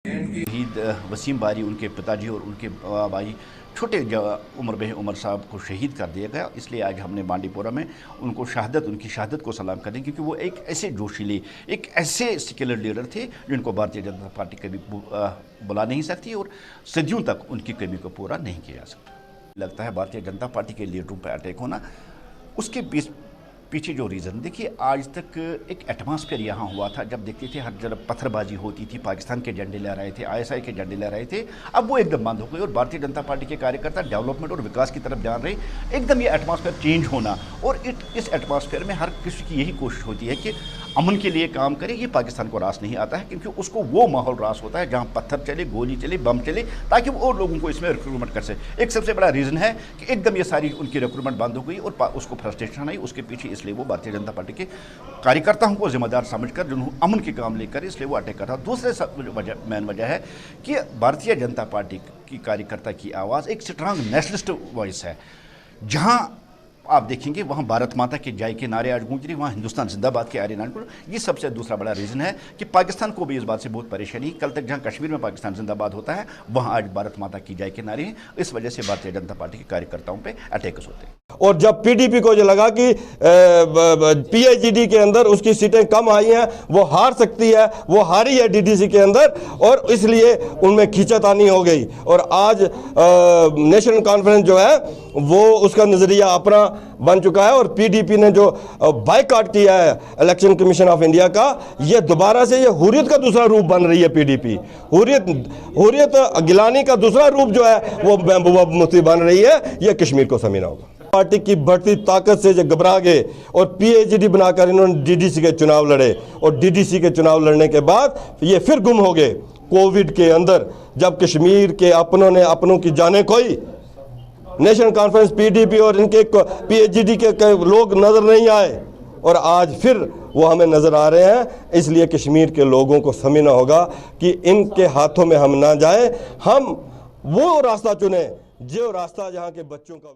शहीद वसीम बारी उनके पिताजी और उनके भाई छोटे उम्र में उमर साहब को शहीद कर दिया गया, इसलिए आज हमने बांडीपोरा में उनकी शहादत को सलाम करें, क्योंकि वो एक ऐसे जोशीले, एक ऐसे सेक्युलर लीडर थे जिनको भारतीय जनता पार्टी कभी बुला नहीं सकती और सदियों तक उनकी कमी को पूरा नहीं किया जा सकता। लगता है भारतीय जनता पार्टी के लीडरों पर अटैक होना, उसके पीछे जो रीज़न देखिए, आज तक एक एटमॉस्फेयर यहाँ हुआ था, जब देखते थे हर जगह पत्थरबाजी होती थी, पाकिस्तान के झंडे लहराए रहे थे, आईएसआई के झंडे लहराए रहे थे, अब वो एकदम बंद हो गई और भारतीय जनता पार्टी के कार्यकर्ता डेवलपमेंट और विकास की तरफ जान रहे। एकदम ये एटमॉस्फेयर चेंज होना, और इस एटमॉस्फेयर में हर किसी की यही कोशिश होती है कि अमन के लिए काम करे। ये पाकिस्तान को रास नहीं आता है, क्योंकि उसको वो माहौल रास होता है जहाँ पत्थर चले, गोली चले, बम चले, ताकि वो और लोगों को इसमें रिक्रूटमेंट कर सके। एक सबसे बड़ा रीज़न है कि एकदम ये सारी उनकी रिक्रूटमेंट बंद हो गई और उसको फ्रस्ट्रेशन आई उसके पीछे, इसलिए वो भारतीय जनता पार्टी के कार्यकर्ताओं को जिम्मेदार समझकर जिन्होंने अमन के काम लेकर, इसलिए वो अटैक कर रहा। दूसरे मेन वजह है कि भारतीय जनता पार्टी की कार्यकर्ता की आवाज़ एक स्ट्रांग नेशनलिस्ट वॉइस है। जहां आप देखेंगे वहाँ भारत माता के जय के नारे आज गूंज रहे, वहाँ हिंदुस्तान जिंदाबाद के आर्यनान को। ये सबसे दूसरा बड़ा रीज़न है कि पाकिस्तान को भी इस बात से बहुत परेशानी। कल तक जहाँ कश्मीर में पाकिस्तान जिंदाबाद होता है, वहाँ आज भारत माता की जय के नारे हैं। इस वजह से भारतीय जनता पार्टी के कार्यकर्ताओं पे अटैक्स होते हैं। और जब पीडीपी को जो लगा कि पीएचडी के अंदर उसकी सीटें कम आई हैं, वो हार सकती है, वो हारी है डीडीसी के अंदर, और इसलिए उनमें खींचातानी हो गई। और आज नेशनल कॉन्फ्रेंस जो है वो उसका नज़रिया अपना बन चुका है, और पीडीपी ने जो बायकॉट किया है इलेक्शन कमीशन ऑफ इंडिया का, ये दोबारा से ये हुर्रियत का दूसरा रूप बन रही है। पीडीपी हुर्रियत गिलानी का दूसरा रूप जो है वो महबूबा मुफ्ती बन रही है। ये कश्मीर को समझना होगा। पार्टी की बढ़ती ताकत से जो घबरा गए और पीएचडी बनाकर इन्होंने डीडीसी के चुनाव लड़े, और डीडीसी के चुनाव लड़ने के बाद ये फिर गुम हो गए कोविड के अंदर, जब कश्मीर के अपनों ने अपनों की जाने खोई। नेशनल कॉन्फ्रेंस, पीडीपी और इनके पीएचडी के लोग नजर नहीं आए, और आज फिर वो हमें नजर आ रहे हैं। इसलिए कश्मीर के लोगों को समझना होगा कि इनके हाथों में हम ना जाएं, हम वो रास्ता चुने जो रास्ता जहां के बच्चों का